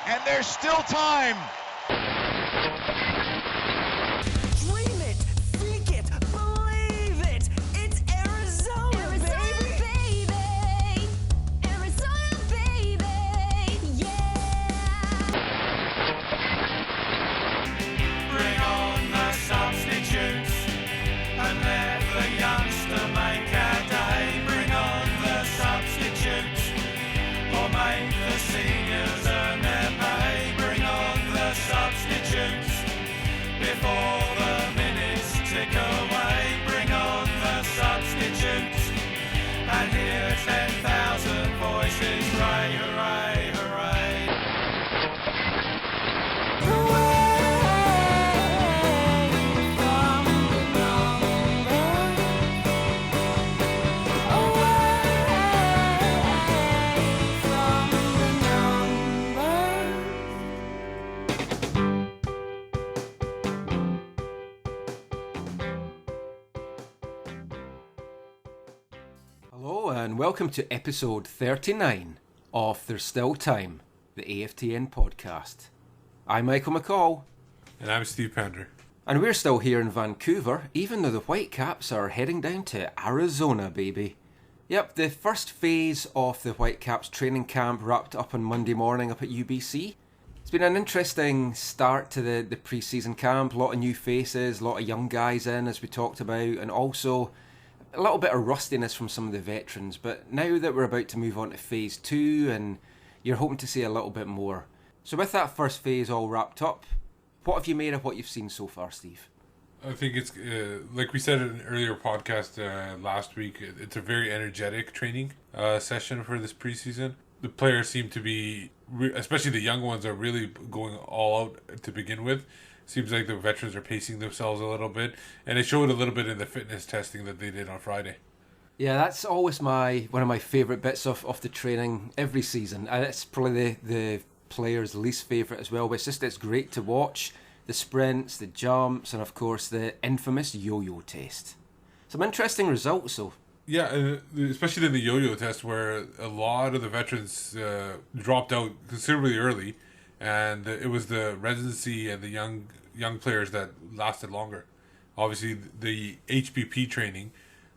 and there's still time. Dream it, think it, believe it. It's Arizona, baby. Arizona, baby. Yeah. Bring on the substitutes and let the youngster make our day. Bring on the substitutes or make the seniors earn their pay. Bring on the substitutes before the minutes tick away. Bring on the substitutes and hear 10,000 voices. Hooray, hooray, hooray. Hello and welcome to episode 39 of There's Still Time, the AFTN podcast. I'm Michael McCall. And I'm Steve Pender. And we're still here in Vancouver, even though the Whitecaps are heading down to Arizona, baby. Yep, the first phase of the Whitecaps training camp wrapped up on Monday morning up at UBC. It's been an interesting start to the pre-season camp. A lot of new faces, a lot of young guys in, as we talked about, and also a little bit of rustiness from some of the veterans. But now that we're about to move on to phase 2, and you're hoping to see a little bit more. So with that first phase all wrapped up, what have you made of what you've seen so far, Steve? I think it's, like we said in an earlier podcast last week, it's a very energetic training session for this preseason. The players seem to be, especially the young ones, are really going all out to begin with. Seems like the veterans are pacing themselves a little bit, and it showed a little bit in the fitness testing that they did on Friday. Yeah, that's always one of my favourite bits of the training every season, and it's probably the players' least favourite as well, but it's great to watch. The sprints, the jumps, and of course the infamous yo-yo test. Some interesting results though. Yeah, especially in the yo-yo test where a lot of the veterans dropped out considerably early, and it was the residency and the young players that lasted longer. Obviously, the HPP training,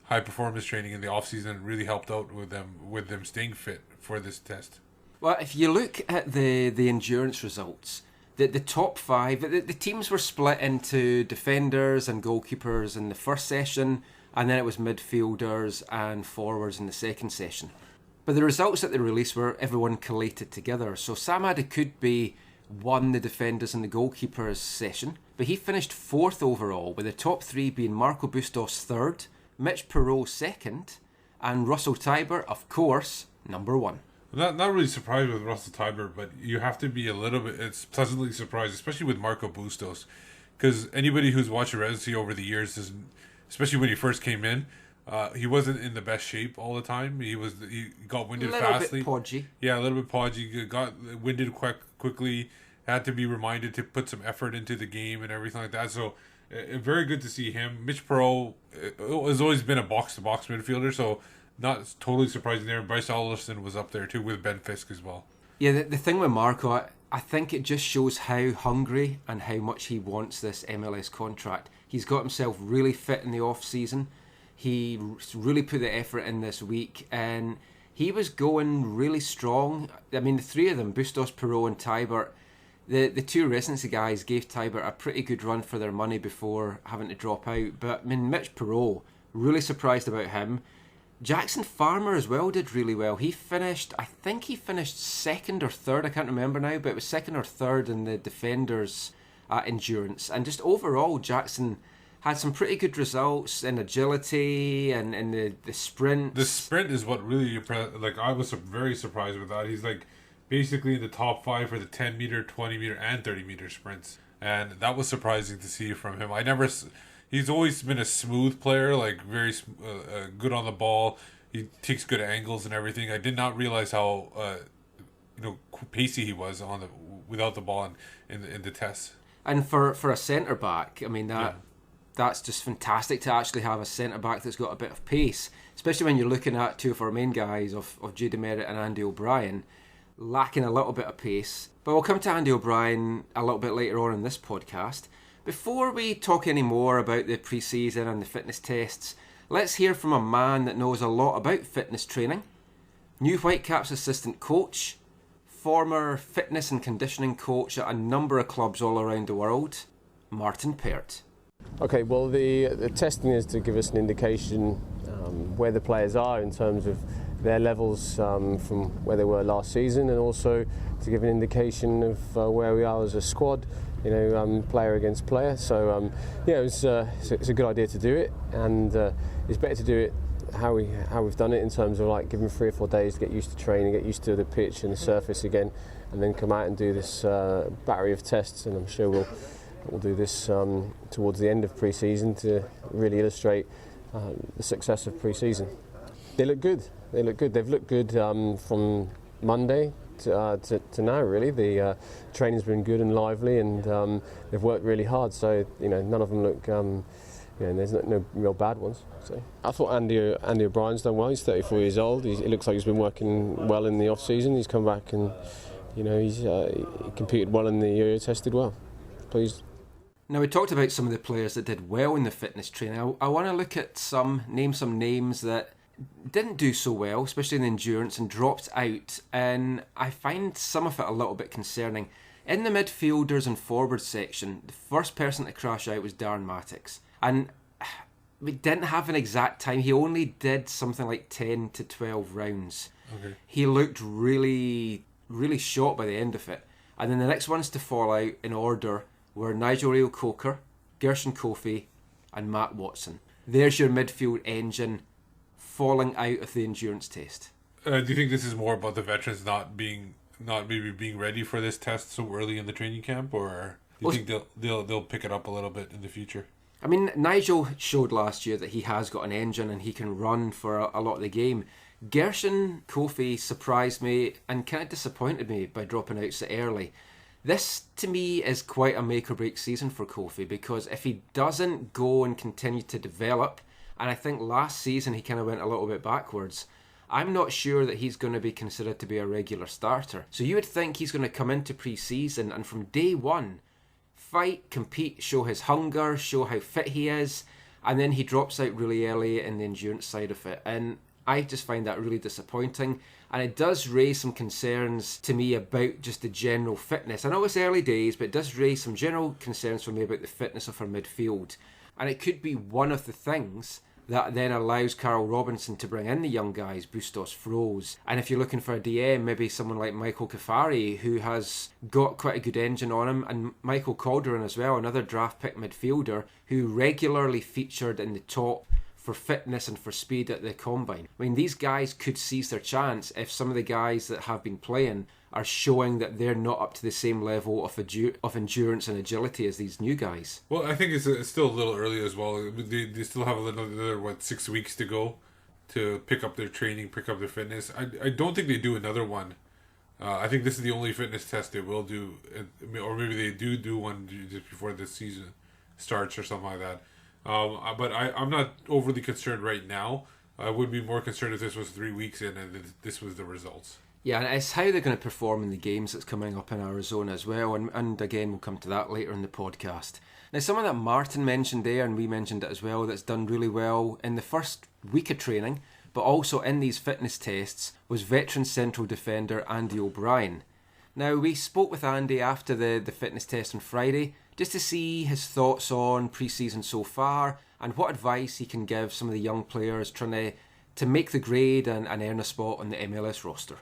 high performance training in the off season, really helped out with them staying fit for this test. Well, if you look at the endurance results, the top 5, the teams were split into defenders and goalkeepers in the first session, and then it was midfielders and forwards in the second session. But the results that they released were everyone collated together. So Sam Adekudbe won the defenders and the goalkeepers session, but he finished 4th overall, with the top 3 being Marco Bustos 3rd, Mitch Perreault 2nd, and Russell Tiber, of course, number 1. Not really surprised with Russell Tiber, but you have to be a little bit. It's pleasantly surprised, especially with Marco Bustos, because anybody who's watched a residency over the years, especially when he first came in, he wasn't in the best shape all the time. He got winded fastly. A little bit podgy. Yeah, a little bit podgy. Got winded quickly. Had to be reminded to put some effort into the game and everything like that. So, very good to see him. Mitch Perreault has always been a box-to-box midfielder, so not totally surprising there. Bryce Alderson was up there too with Ben Fisk as well. Yeah, the thing with Marco, I think it just shows how hungry and how much he wants this MLS contract. He's got himself really fit in the off-season. He really put the effort in this week, and he was going really strong. I mean, the 3 of them, Bustos, Perreault and Tiber, the 2 residency guys gave Tiber a pretty good run for their money before having to drop out. But, I mean, Mitch Perreault, really surprised about him. Jackson Farmer as well did really well. I think he finished 2nd or 3rd, I can't remember now, but it was 2nd or 3rd in the defenders' endurance. And just overall, Jackson had some pretty good results in agility and in the sprint. The sprint is what really, I was very surprised with that. He's basically in the top 5 for the 10 meter, 20 meter, and 30 meter sprints. And that was surprising to see from him. He's always been a smooth player, very good on the ball. He takes good angles and everything. I did not realize how pacey he was without the ball in the tests. And for a centre back, I mean that's just fantastic to actually have a centre back that's got a bit of pace, especially when you're looking at 2 of our main guys of Jay DeMeritt and Andy O'Brien. lacking a little bit of pace. But we'll come to Andy O'Brien a little bit later on in this podcast. Before we talk any more about the pre-season and the fitness tests, let's hear from a man that knows a lot about fitness training. New Whitecaps assistant coach, former fitness and conditioning coach at a number of clubs all around the world, Martin Pert. Okay, well the testing is to give us an indication where the players are in terms of their levels from where they were last season, and also to give an indication of where we are as a squad, player against player. So it's a good idea to do it, and it's better to do it how we've done it, in terms of like giving 3 or 4 days to get used to training, get used to the pitch and the surface again, and then come out and do this battery of tests. And I'm sure we'll do this towards the end of pre-season to really illustrate the success of pre-season. They look good. They've looked good from Monday to now, really. The training's been good and lively, and they've worked really hard. So none of them look. There's no real bad ones. So I thought Andy O'Brien's done well. He's 34 years old. It looks like he's been working well in the off season. He's come back and he competed well in the Euro, tested well. Pleased. Now, we talked about some of the players that did well in the fitness training. I want to look at some names that didn't do so well, especially in the endurance, and dropped out. And I find some of it a little bit concerning. In the midfielders and forward section, the first person to crash out was Darren Mattocks. And we didn't have an exact time. He only did something like 10 to 12 rounds. Okay. He looked really, really shot by the end of it. And then the next ones to fall out in order were Nigel Reo-Coker, Gershon Kofi and Matt Watson. There's your midfield engine falling out of the endurance test. Do you think this is more about the veterans not maybe being ready for this test so early in the training camp, or do you think they'll pick it up a little bit in the future? I mean, Nigel showed last year that he has got an engine and he can run for a lot of the game. Gershon Kofi surprised me and kind of disappointed me by dropping out so early. This, to me, is quite a make-or-break season for Kofi, because if he doesn't go and continue to develop, and I think last season he kind of went a little bit backwards, I'm not sure that he's going to be considered to be a regular starter. So you would think he's going to come into pre-season and from day one, fight, compete, show his hunger, show how fit he is, and then he drops out really early in the endurance side of it. And I just find that really disappointing, and it does raise some concerns to me about just the general fitness. I know it's early days, but it does raise some general concerns for me about the fitness of our midfield, and it could be one of the things that then allows Carl Robinson to bring in the young guys, Bustos, Froze. And if you're looking for a DM, maybe someone like Michael Kafari, who has got quite a good engine on him, and Michael Calderon as well, another draft pick midfielder who regularly featured in the top for fitness and for speed at the combine. I mean, these guys could seize their chance if some of the guys that have been playing are showing that they're not up to the same level of endurance and agility as these new guys. Well, I think it's still a little early as well. They still have another 6 weeks to go to pick up their training, pick up their fitness. I don't think they do another one. I think this is the only fitness test they will do, or maybe they do one just before the season starts or something like that. But I'm not overly concerned right now. I would be more concerned if this was 3 weeks in and this was the results. Yeah, and it's how they're going to perform in the games that's coming up in Arizona as well. And again, we'll come to that later in the podcast. Now, someone that Martin mentioned there, and we mentioned it as well, that's done really well in the first week of training, but also in these fitness tests, was veteran central defender Andy O'Brien. Now, we spoke with Andy after the fitness test on Friday, just to see his thoughts on pre-season so far, and what advice he can give some of the young players trying to make the grade and earn a spot on the MLS roster.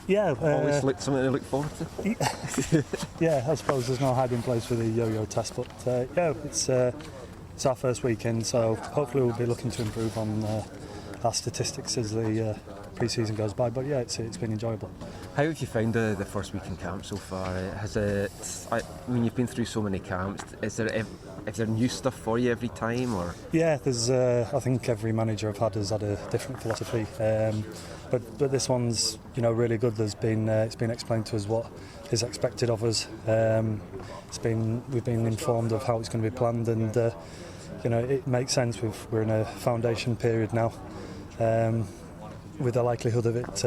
Yeah, Always something to look forward to. yeah, I suppose there's no hiding place for the yo-yo test, but it's our first weekend, so hopefully we'll be looking to improve on our statistics as the pre-season goes by. But yeah, it's been enjoyable. How have you found the first week in camp so far? Has it? I mean, you've been through so many camps. Is there new stuff for you every time, or? Yeah, there's. I think every manager I've had has had a different philosophy, but this one's really good. It's been explained to us what is expected of us. We've been informed of how it's going to be planned, and it makes sense. We're in a foundation period now. With the likelihood of it,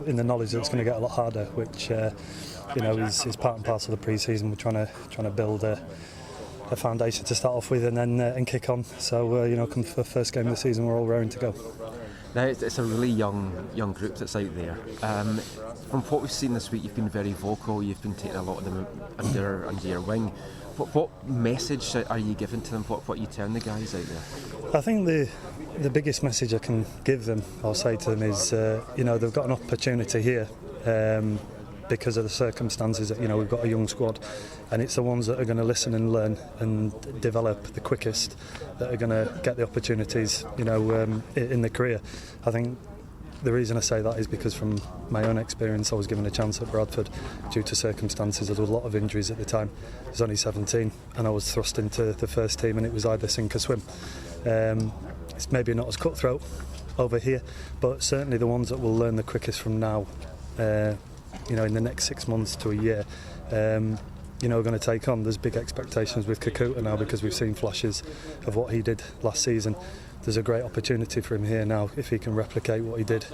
in the knowledge that it's going to get a lot harder, which is part and parcel of the pre-season. We're trying to build a foundation to start off with, and then and kick on. So come for the first game of the season, we're all raring to go. Now it's a really young group that's out there. From what we've seen this week, you've been very vocal. You've been taking a lot of them under your wing. What message are you giving to them? What are you telling the guys out there? I think the biggest message I can give them, I'll say to them, is they've got an opportunity here because of the circumstances that we've got a young squad, and it's the ones that are going to listen and learn and develop the quickest that are going to get the opportunities in their career. I think the reason I say that is because from my own experience, I was given a chance at Bradford due to circumstances. There was a lot of injuries at the time. I was only 17 and I was thrust into the first team, and it was either sink or swim. It's maybe not as cutthroat over here, but certainly the ones that will learn the quickest from now, in the next 6 months to a year, are going to take on. There's big expectations with Kakuta now because we've seen flashes of what he did last season. There's a great opportunity for him here now if he can replicate what he did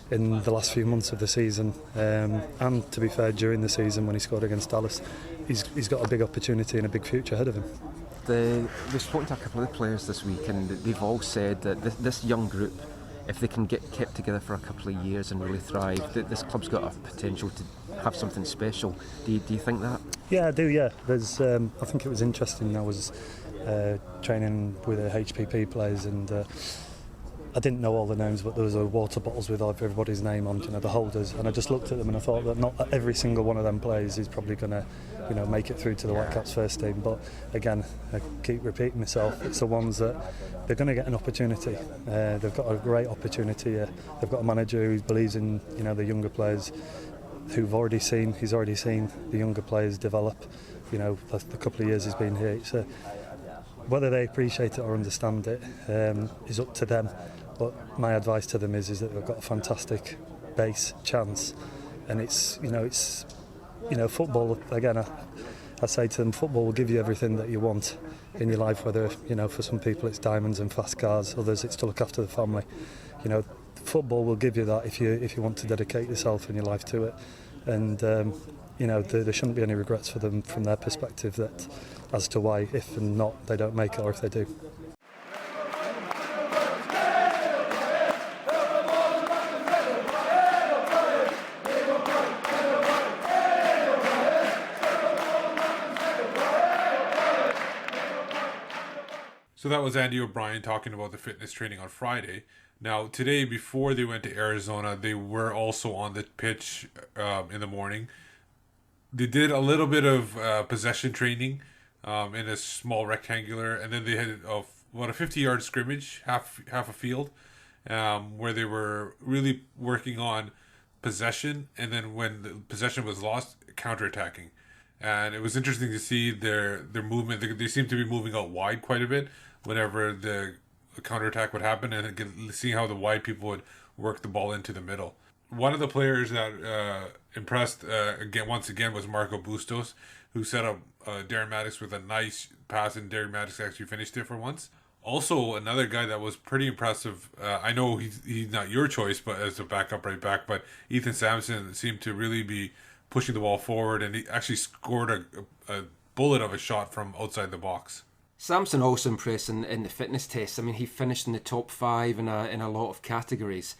in the last few months of the season, and to be fair, during the season when he scored against Dallas, he's got a big opportunity and a big future ahead of him. We've spoken to a couple of the players this week, and they've all said that this young group, if they can get kept together for a couple of years and really thrive, that this club's got a potential to have something special. Do you think that? Yeah, I do. Yeah, there's. I think it was interesting. I was training with the HPP players, and I didn't know all the names, but there was water bottles with everybody's name on, the holders, and I just looked at them and I thought that not every single one of them players is probably going to, make it through to the Whitecaps first team. But again, I keep repeating myself, it's the ones that they're going to get an opportunity. They've got a great opportunity. They've got a manager who believes in, the younger players, who've already seen. He's already seen the younger players develop. The couple of years he's been here. It's whether they appreciate it or understand it is up to them. But my advice to them is that they've got a fantastic base chance, and it's football. Again, I say to them, football will give you everything that you want in your life. Whether for some people it's diamonds and fast cars, others it's to look after the family. Football will give you that if you want to dedicate yourself and your life to it. And there shouldn't be any regrets for them from their perspective that as to why, if and not, they don't make it, or if they do. So that was Andy O'Brien talking about the fitness training on Friday. Now, today, before they went to Arizona, they were also on the pitch in the morning. They did a little bit of possession training in a small rectangular, and then they had a 50-yard scrimmage, half a field, where they were really working on possession, and then when the possession was lost, counterattacking. And it was interesting to see their movement. They seem to be moving out wide quite a bit whenever the counterattack would happen, and seeing how the wide people would work the ball into the middle. One of the players that impressed once again was Marco Bustos, who set up Darren Maddox with a nice pass, and Darren Maddox actually finished it for once. Also, another guy that was pretty impressive, I know he's not your choice, but as a backup right back, but Ethan Sampson seemed to really be pushing the ball forward, and he actually scored a bullet of a shot from outside the box. Sampson also impressed in the fitness tests. I mean, he finished in the top 5 in a lot of categories.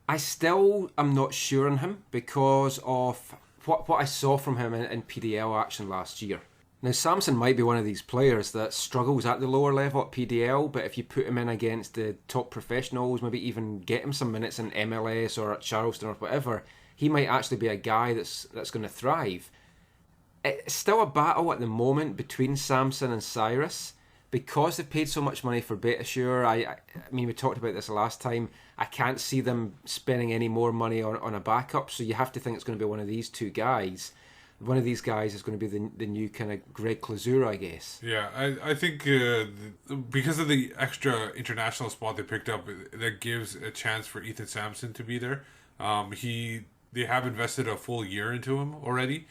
I still am not sure on him because of what I saw from him in PDL action last year. Now, Sampson might be one of these players that struggles at the lower level at PDL, but if you put him in against the top professionals, maybe even get him some minutes in MLS or at Charleston or whatever, he might actually be a guy that's going to thrive. It's still a battle at the moment between Sampson and Cyrus, because they've paid so much money for Beitashour. I mean, we talked about this last time. I can't see them spending any more money on a backup. So you have to think it's going to be one of these two guys. One of these guys is going to be the new kind of Greg Klazura, I guess. Yeah, I think because of the extra international spot they picked up, that gives a chance for Ethan Sampson to be there. They have invested a full year into him already.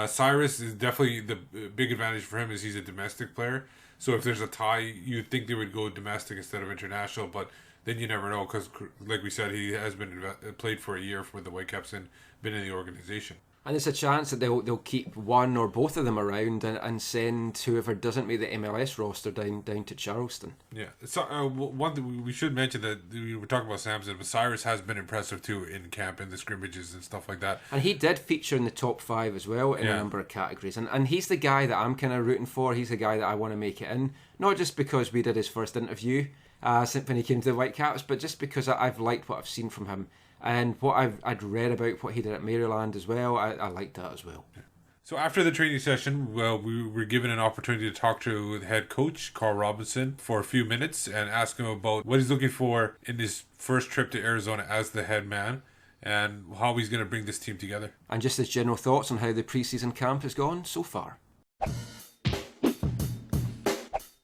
Cyrus is definitely the big advantage for him is he's a domestic player. So if there's a tie, you'd think they would go domestic instead of international, but then you never know because, like we said, he has been played for a year for the Whitecaps and been in the organization. And it's a chance that they'll keep one or both of them around and send whoever doesn't make the MLS roster down to Charleston. Yeah. So, one thing we should mention that we were talking about Samson, but Cyrus has been impressive too in camp, in the scrimmages and stuff like that. And he did feature in the top 5 as well in a number of categories. And he's the guy that I'm kind of rooting for. He's the guy that I want to make it in. Not just because we did his first interview when he came to the Whitecaps, but just because I've liked what I've seen from him. And what I'd read about what he did at Maryland as well, I liked that as well. So after the training session, we were given an opportunity to talk to the head coach, Carl Robinson, for a few minutes and ask him about what he's looking for in his first trip to Arizona as the head man and how he's going to bring this team together. And just his general thoughts on how the preseason camp has gone so far.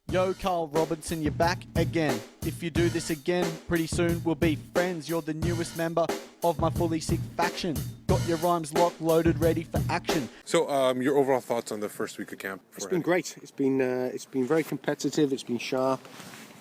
Yo, Carl Robinson, you're back again. If you do this again, pretty soon we'll be friends. You're the newest member of my Fully Sick faction. Got your rhymes locked, loaded, ready for action. So, your overall thoughts on the first week of camp? It's been great. It's been very competitive. It's been sharp.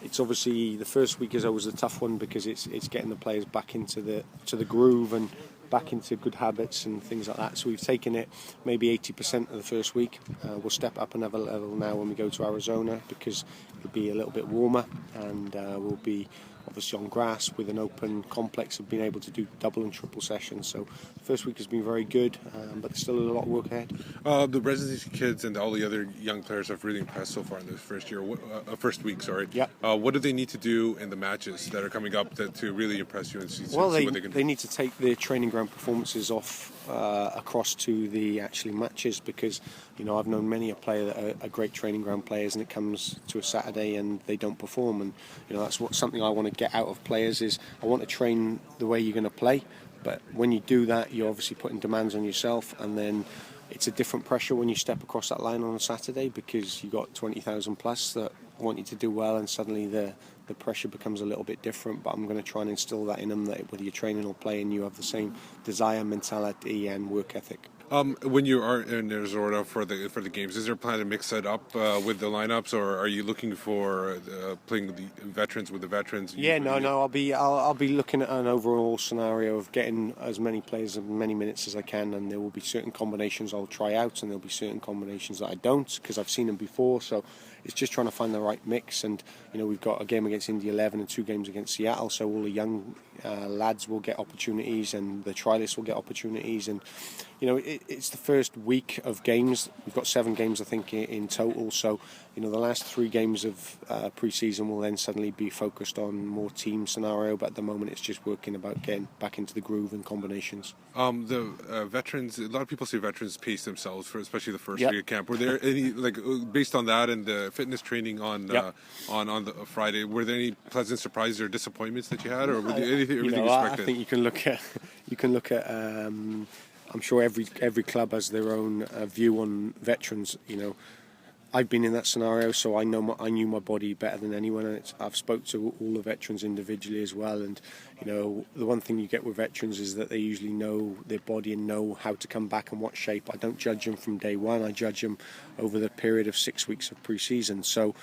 It's obviously the first week is always a tough one because it's getting the players back into the groove and back into good habits and things like that. So we've taken it maybe 80% of the first week. We'll step up another level now when we go to Arizona because it'll be a little bit warmer and we'll be obviously on grass with an open complex of being able to do double and triple sessions. So the first week has been very good, but there's still a lot of work ahead. The residency kids and all the other young players have really impressed so far in this first week. Sorry. Yeah. What do they need to do in the matches that are coming up to really impress you and see Well, what they can do? They need to take their training ground performances off across to the actually matches because I've known many a player that are great training ground players and it comes to a Saturday and they don't perform, and that's something I want to get out of players is I want to train the way you're going to play, but when you do that you're obviously putting demands on yourself, and then it's a different pressure when you step across that line on a Saturday because you've got 20,000 plus that want you to do well, and suddenly the pressure becomes a little bit different. But I'm going to try and instill that in them, that whether you're training or playing you have the same desire, mentality and work ethic. When you are in Arizona for the games, is there a plan to mix it up with the lineups, or are you looking for playing the veterans with the veterans? Yeah, no. I'll be looking at an overall scenario of getting as many players as many minutes as I can, and there will be certain combinations I'll try out, and there'll be certain combinations that I don't because I've seen them before. So it's just trying to find the right mix, and we've got a game against Indy 11 and 2 games against Seattle, so all the young lads will get opportunities and the trialists will get opportunities, and it's the first week of games. We've got 7 games I think in total, so the last 3 games of pre-season will then suddenly be focused on more team scenario, but at the moment it's just working about getting back into the groove and combinations. The veterans, a lot of people say veterans pace themselves for especially the first week of camp. Were there any, based on that and the fitness training on the Friday, were there any pleasant surprises or disappointments that you had, or were there everything expected? I think you can look at I'm sure every club has their own view on veterans. I've been in that scenario, so I knew my body better than anyone, and I've spoke to all the veterans individually as well. And the one thing you get with veterans is that they usually know their body and know how to come back and what shape. I don't judge them from day one. I judge them over the period of 6 weeks of pre-season. So,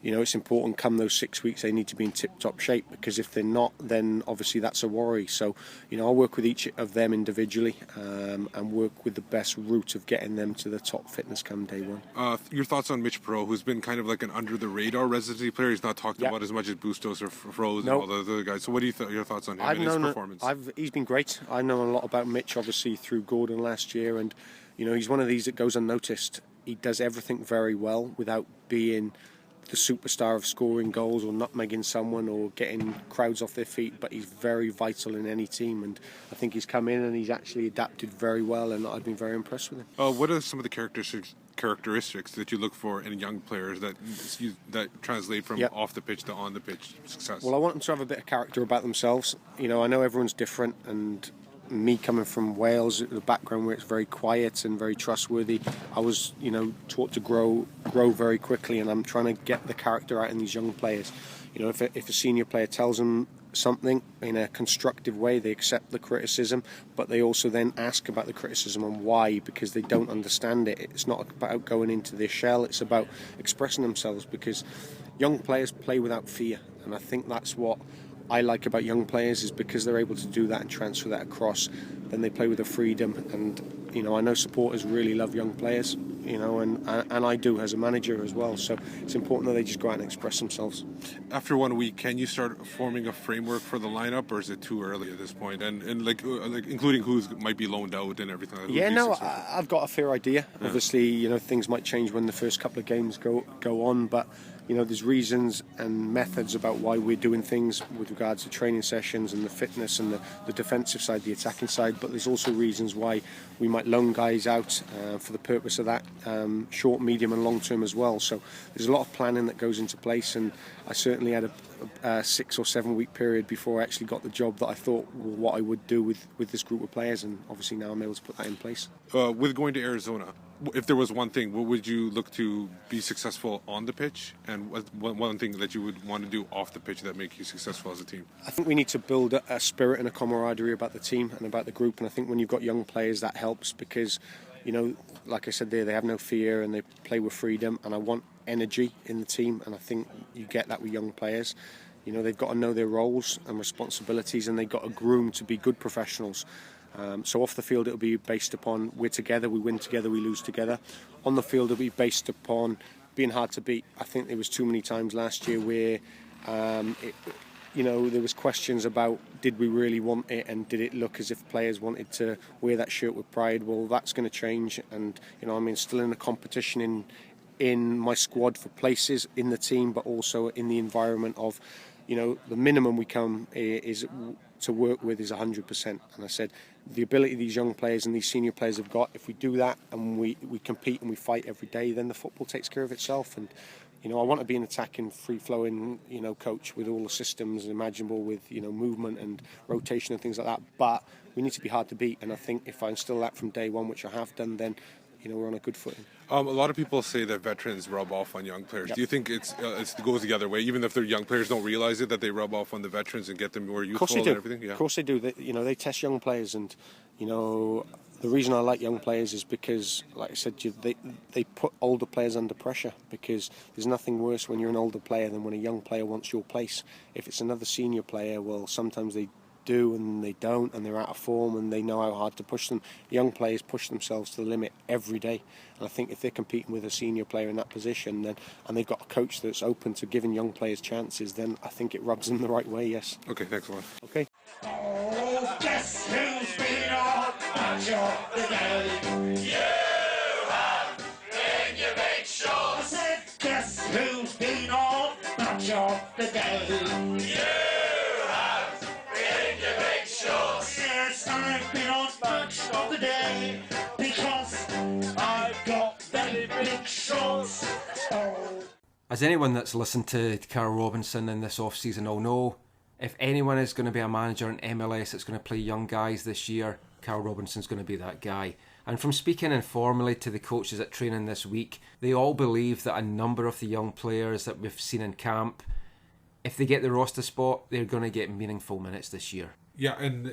it's important. Come those 6 weeks, they need to be in tip-top shape, because if they're not, then obviously that's a worry. So, I'll work with each of them individually and work with the best route of getting them to the top fitness come day one. Your thoughts on Mitch Perot, who's been kind of like an under-the-radar residency player. He's not talked about as much as Bustos or Froze and all the other guys. So what do you your thoughts on him and his performance? He's been great. I've known a lot about Mitch, obviously, through Gordon last year, and he's one of these that goes unnoticed. He does everything very well without being the superstar of scoring goals or nutmegging someone or getting crowds off their feet, but he's very vital in any team, and I think he's come in and he's actually adapted very well, and I've been very impressed with him. What are some of the characteristics that you look for in young players that translate from off the pitch to on the pitch success? Well, I want them to have a bit of character about themselves. I know everyone's different, and me coming from Wales, the background where it's very quiet and very trustworthy, I was, taught to grow very quickly, and I'm trying to get the character out in these young players. If a senior player tells them something in a constructive way, they accept the criticism, but they also then ask about the criticism and why, because they don't understand it. It's not about going into their shell, it's about expressing themselves, because young players play without fear, and I think that's what I like about young players, is because they're able to do that and transfer that across. Then they play with a freedom, and I know supporters really love young players, and I do as a manager as well. So it's important that they just go out and express themselves. After 1 week, can you start forming a framework for the lineup, or is it too early at this point? And like including who might be loaned out and everything. I've got a fair idea. Yeah. Obviously, things might change when the first couple of games go on, but there's reasons and methods about why we're doing things with regards to training sessions and the fitness and the defensive side, the attacking side, but there's also reasons why we might loan guys out for the purpose of that, short, medium and long term as well. So there's a lot of planning that goes into place, and I certainly had a 6 or 7 week period before I actually got the job that I thought what I would do with this group of players, and obviously now I'm able to put that in place. With going to Arizona, if there was one thing, what would you look to be successful on the pitch, and one thing that you would want to do off the pitch that make you successful as a team? I think we need to build a spirit and a camaraderie about the team and about the group, and I think when you've got young players that helps, because like I said there, they have no fear and they play with freedom, and I want energy in the team, and I think you get that with young players. They've got to know their roles and responsibilities, and they've got to groom to be good professionals. So off the field it'll be based upon we're together, we win together, we lose together. On the field it'll be based upon being hard to beat. I think there was too many times last year where there was questions about did we really want it, and did it look as if players wanted to wear that shirt with pride. Well, that's going to change, and still in a competition in my squad for places in the team, but also in the environment of the minimum we come is to work with is 100%. And I said the ability these young players and these senior players have got, if we do that and we compete and we fight every day, then the football takes care of itself. And I want to be an attacking, free-flowing coach with all the systems imaginable, with movement and rotation and things like that, but we need to be hard to beat, and I think if I instill that from day one, which I have done, then we're on a good footing. A lot of people say that veterans rub off on young players. Yep. Do you think it goes the other way? Even if they're young players don't realize it, that they rub off on the veterans and get them more youthful and everything? Yeah. Of course they do. They test young players, and the reason I like young players is because, like I said, they put older players under pressure, because there's nothing worse when you're an older player than when a young player wants your place. If it's another senior player, well, sometimes they do and they don't, and they're out of form, and they know how hard to push them. Young players push themselves to the limit every day, and I think if they're competing with a senior player in that position, then and they've got a coach that's open to giving young players chances, then I think it rubs them the right way. Yes. Okay, thanks a lot. Okay. Oh, guess who's been on the job today? You have in your big show. I said, guess who's been on the job today? You have in your big show. Yes, I've been on much of the day, because I've got very big shorts. Oh. As anyone that's listened to Carl Robinson in this off-season will know, if anyone is going to be a manager in MLS that's going to play young guys this year, Carl Robinson's going to be that guy. And from speaking informally to the coaches at training this week, they all believe that a number of the young players that we've seen in camp, if they get the roster spot, they're going to get meaningful minutes this year. Yeah, and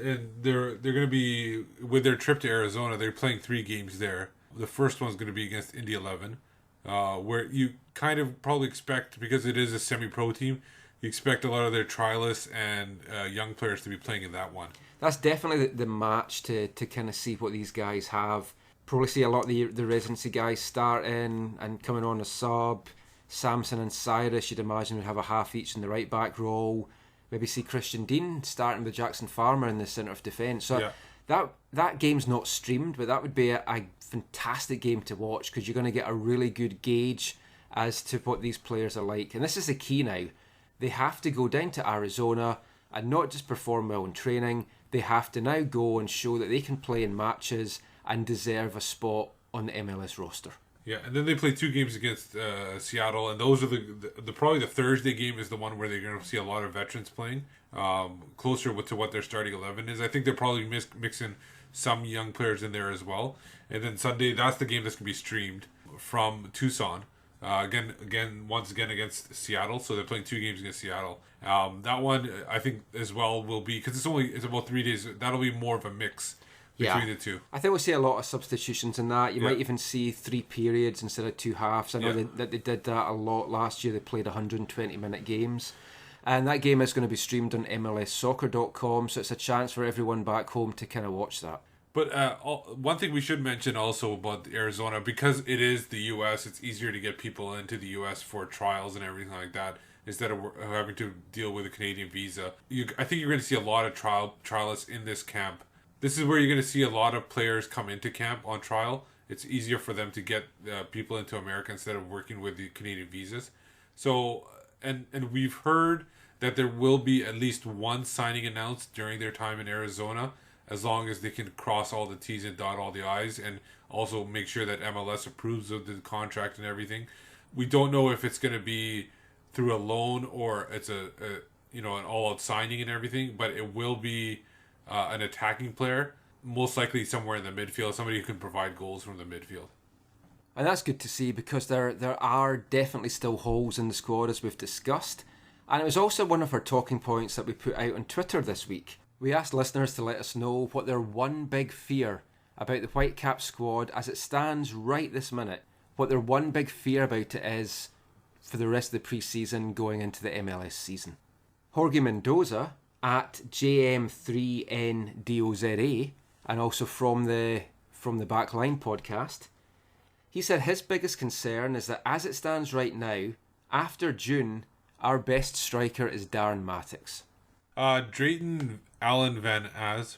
they're going to be, with their trip to Arizona, they're playing 3 games there. The first one's going to be against Indy 11, where you kind of probably expect, because it is a semi-pro team, you expect a lot of their trialists and young players to be playing in that one. That's definitely the match to kind of see what these guys have. Probably see a lot of the residency guys starting and coming on as sub. Samson and Cyrus, you'd imagine, would have a half each in the right back role. Maybe see Christian Dean starting with Jackson Farmer in the centre of defence. So that game's not streamed, but that would be a fantastic game to watch, because you're going to get a really good gauge as to what these players are like. And this is the key now. They have to go down to Arizona and not just perform well in training. They have to now go and show that they can play in matches and deserve a spot on the MLS roster. Yeah, and then they play 2 games against Seattle, and those are the probably the Thursday game is the one where they're going to see a lot of veterans playing, closer to what their starting 11 is. I think they're probably mixing some young players in there as well. And then Sunday, that's the game that's going to be streamed from Tucson. Once again against Seattle, so they're playing 2 games against Seattle. That one I think as well will be, because it's about 3 days. That'll be more of a mix between the two. I think we'll see a lot of substitutions in that. You might even see 3 periods instead of 2 halves. I know that they did that a lot last year. They played 120-minute games. And that game is going to be streamed on MLSsoccer.com, so it's a chance for everyone back home to kind of watch that. But one thing we should mention also about Arizona, because it is the U.S., it's easier to get people into the U.S. for trials and everything like that, instead of having to deal with a Canadian visa. I think you're going to see a lot of trialists in this camp. This is where you're going to see a lot of players come into camp on trial. It's easier for them to get people into America instead of working with the Canadian visas. So, and we've heard that there will be at least one signing announced during their time in Arizona, as long as they can cross all the T's and dot all the I's, and also make sure that MLS approves of the contract and everything. We don't know if it's going to be through a loan or it's an all-out signing and everything, but it will be an attacking player, most likely somewhere in the midfield, somebody who can provide goals from the midfield. And that's good to see, because there are definitely still holes in the squad, as we've discussed. And it was also one of our talking points that we put out on Twitter this week. We asked listeners to let us know what their one big fear about the Whitecaps squad as it stands right this minute, what their one big fear about it is for the rest of the pre-season going into the MLS season. Jorge Mendoza at JM3NDOZA, and also from the Backline podcast, he said his biggest concern is that as it stands right now, after June, our best striker is Darren Mattocks. Drayton Allen Van Az,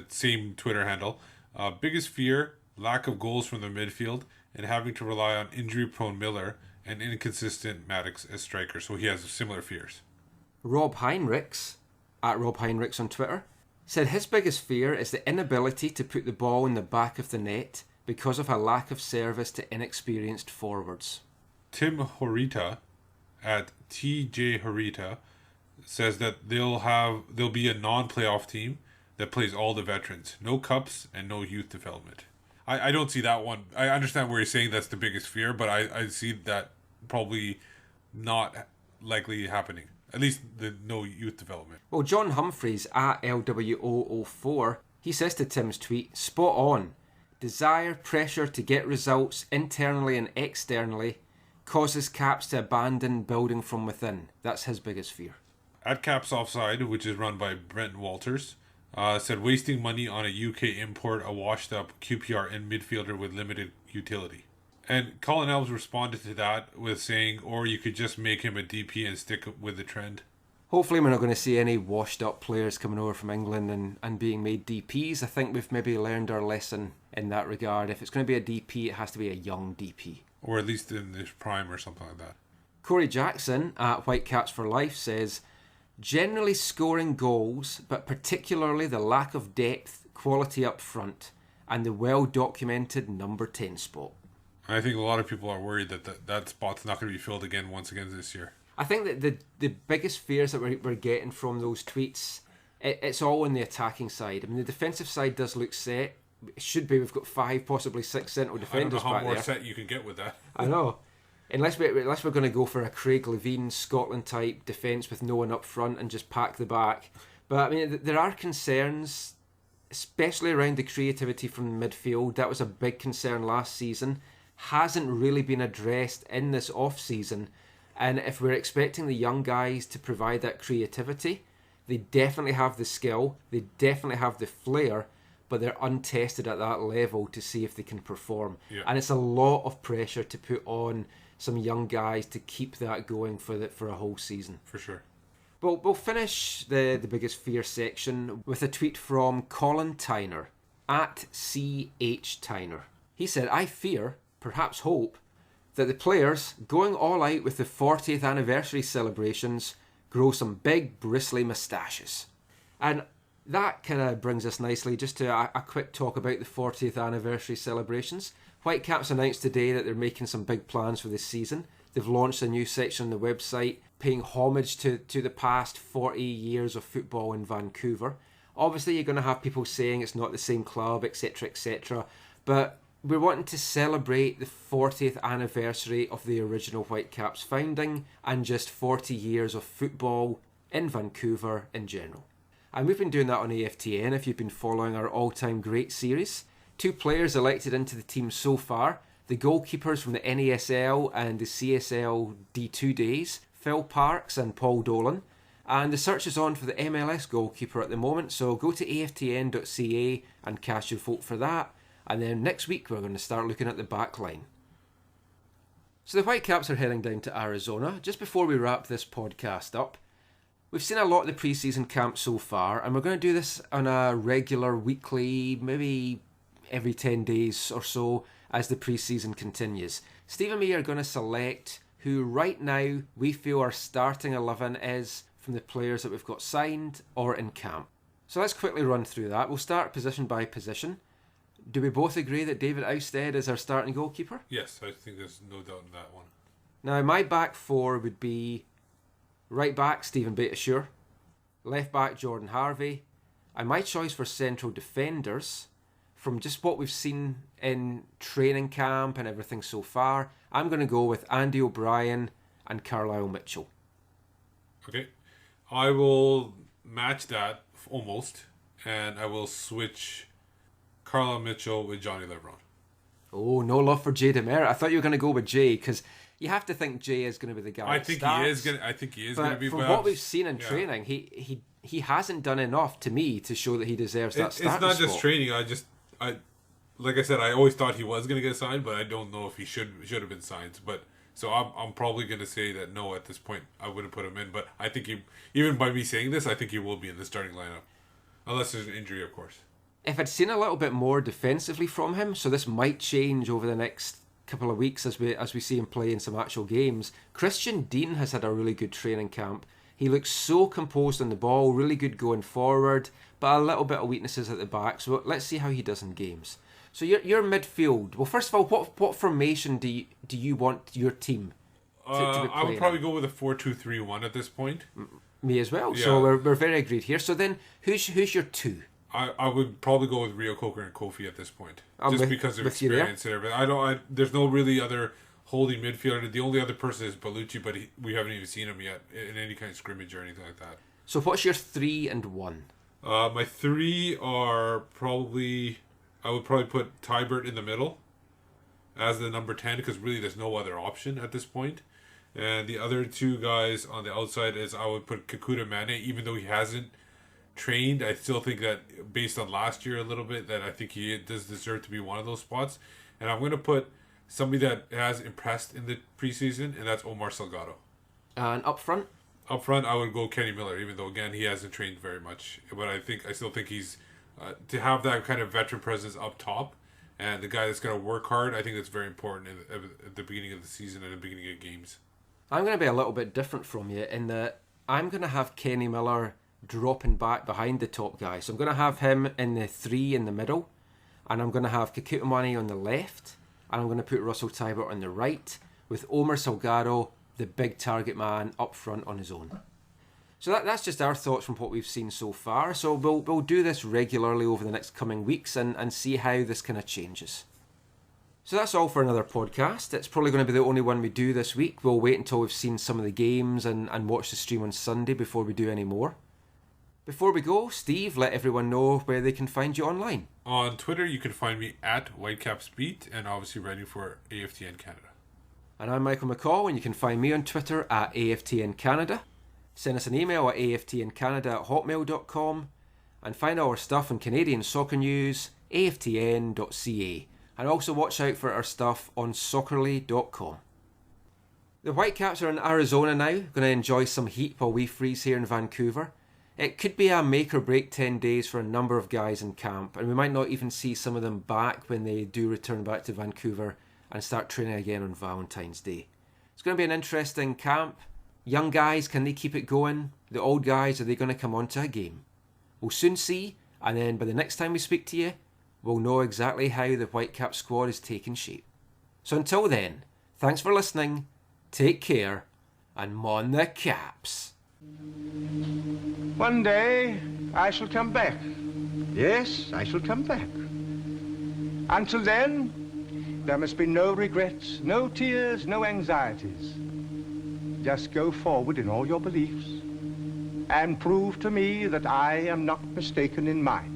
same Twitter handle. Biggest fear, lack of goals from the midfield, and having to rely on injury-prone Miller and inconsistent Mattocks as striker. So he has similar fears. Rob Heinrichs, at Rob Heinrichs on Twitter, said his biggest fear is the inability to put the ball in the back of the net because of a lack of service to inexperienced forwards. Tim Horita, at TJ Horita, says that there'll be a non-playoff team that plays all the veterans, no cups and no youth development. I don't see that one. I understand where you're saying that's the biggest fear, but I see that probably not likely happening. At least the no youth development. Well, John Humphreys at LWO04, he says to Tim's tweet, spot on. Desire, pressure to get results internally and externally causes Caps to abandon building from within. That's his biggest fear. At Caps Offside, which is run by Brent Walters, said wasting money on a UK import, a washed-up QPR in midfielder with limited utility. And Colin Elves responded to that with saying, or you could just make him a DP and stick with the trend. Hopefully we're not going to see any washed-up players coming over from England and being made DPs. I think we've maybe learned our lesson in that regard. If it's going to be a DP, it has to be a young DP. Or at least in his prime or something like that. Corey Jackson at Whitecaps for Life says, generally scoring goals, but particularly the lack of depth, quality up front, and the well-documented number 10 spot. I think a lot of people are worried that spot's not going to be filled once again this year. I think that the biggest fears that we're getting from those tweets, it's all on the attacking side. I mean, the defensive side does look set. It should be. We've got 5, possibly 6 central defenders back there. I don't know how more set you can get with that. I know. Unless we're going to go for a Craig Levein, Scotland type defence with no one up front and just pack the back. But I mean, there are concerns, especially around the creativity from the midfield. That was a big concern last season. Hasn't really been addressed in this off-season. And if we're expecting the young guys to provide that creativity, they definitely have the skill, they definitely have the flair, but they're untested at that level to see if they can perform. Yeah. And it's a lot of pressure to put on some young guys to keep that going for a whole season. For sure. But we'll finish the biggest fear section with a tweet from Colin Tyner, at CH Tyner. He said, I fear, perhaps hope, that the players, going all out with the 40th anniversary celebrations, grow some big bristly moustaches. And that kind of brings us nicely just to a quick talk about the 40th anniversary celebrations. Whitecaps announced today that they're making some big plans for this season. They've launched a new section on the website paying homage to the past 40 years of football in Vancouver. Obviously, you're going to have people saying it's not the same club, etc., etc. But we're wanting to celebrate the 40th anniversary of the original Whitecaps founding and just 40 years of football in Vancouver in general. And we've been doing that on AFTN if you've been following our all-time great series. 2 players elected into the team so far, the goalkeepers from the NASL and the CSL D2 days, Phil Parks and Paul Dolan. And the search is on for the MLS goalkeeper at the moment, so go to aftn.ca and cast your vote for that. And then next week we're going to start looking at the back line. So the Whitecaps are heading down to Arizona. Just before we wrap this podcast up, we've seen a lot of the pre-season camp so far, and we're going to do this on a regular, weekly, maybe every 10 days or so as the pre-season continues. Steve and me are going to select who right now we feel our starting 11 is from the players that we've got signed or in camp. So let's quickly run through that. We'll start position by position. Do we both agree that David Ousted is our starting goalkeeper? Yes, I think there's no doubt in that one. Now, my back four would be right back, Stephen Beitashour, left back, Jordan Harvey, and my choice for central defenders, from just what we've seen in training camp and everything so far, I'm going to go with Andy O'Brien and Carlisle Mitchell. Okay. I will match that almost, and I will switch Carlisle Mitchell with Johnny Lebron. Oh, no love for Jay Demerit. I thought you were going to go with Jay, because you have to think Jay is going to be the guy. I think he is going to be. From what we've seen in training, he hasn't done enough to me to show that he deserves that starting spot. It's not just training. I like I said, I always thought he was going to get signed, but I don't know if he should have been signed. But so I'm probably going to say that no, at this point I wouldn't put him in. But I think even by me saying this, I think he will be in the starting lineup, unless there's an injury, of course. If I'd seen a little bit more defensively from him, so this might change over the next couple of weeks as we see him play in some actual games. Christian Dean has had a really good training camp. He looks so composed on the ball, really good going forward, but a little bit of weaknesses at the back. So let's see how he does in games. So your midfield. Well, first of all, what formation do you want your team to be playing? I would probably go with a 4-2-3-1 at this point. Me as well. Yeah. So we're very agreed here. So then, who's your two? I would probably go with Rio Coker and Kofi at this point, just because of with experience and everything. There's no really other holding midfielder. The only other person is Bellucci, but we haven't even seen him yet in any kind of scrimmage or anything like that. So what's your 3 and 1? My 3 are probably, I would probably put Tybert in the middle as the number 10, because really there's no other option at this point. And the other 2 guys on the outside is I would put Kakuta Mane, even though he hasn't trained. I still think that based on last year a little bit, that I think he does deserve to be one of those spots. And I'm going to put somebody that has impressed in the preseason, and that's Omar Salgado. And up front? Up front, I would go Kenny Miller, even though, again, he hasn't trained very much. But I still think he's, to have that kind of veteran presence up top, and the guy that's going to work hard, I think that's very important at the beginning of the season and the beginning of games. I'm going to be a little bit different from you in that I'm going to have Kenny Miller dropping back behind the top guy. So I'm going to have him in the 3 in the middle, and I'm going to have Kakuta Mane on the left, and I'm going to put Russell Tybert on the right, with Omar Salgado, the big target man, up front on his own. So that's just our thoughts from what we've seen so far. So we'll do this regularly over the next coming weeks and see how this kind of changes. So that's all for another podcast. It's probably going to be the only one we do this week. We'll wait until we've seen some of the games and watch the stream on Sunday before we do any more. Before we go, Steve, let everyone know where they can find you online. On Twitter, you can find me at WhitecapsBeat, and obviously writing for AFTN Canada. And I'm Michael McCall, and you can find me on Twitter at AFTN Canada. Send us an email at aftncanada@hotmail.com, and find our stuff on Canadian soccer news, aftn.ca. And also watch out for our stuff on soccerly.com. The Whitecaps are in Arizona now, going to enjoy some heat while we freeze here in Vancouver. It could be a make or break 10 days for a number of guys in camp, and we might not even see some of them back when they do return back to Vancouver and start training again on Valentine's Day. It's going to be an interesting camp. Young guys, can they keep it going? The old guys, are they going to come onto a game? We'll soon see, and then by the next time we speak to you, we'll know exactly how the Whitecaps squad is taking shape. So until then, thanks for listening, take care, and mon the Caps. One day I shall come back. Yes, I shall come back. Until then, there must be no regrets, no tears, no anxieties. Just go forward in all your beliefs and prove to me that I am not mistaken in mine.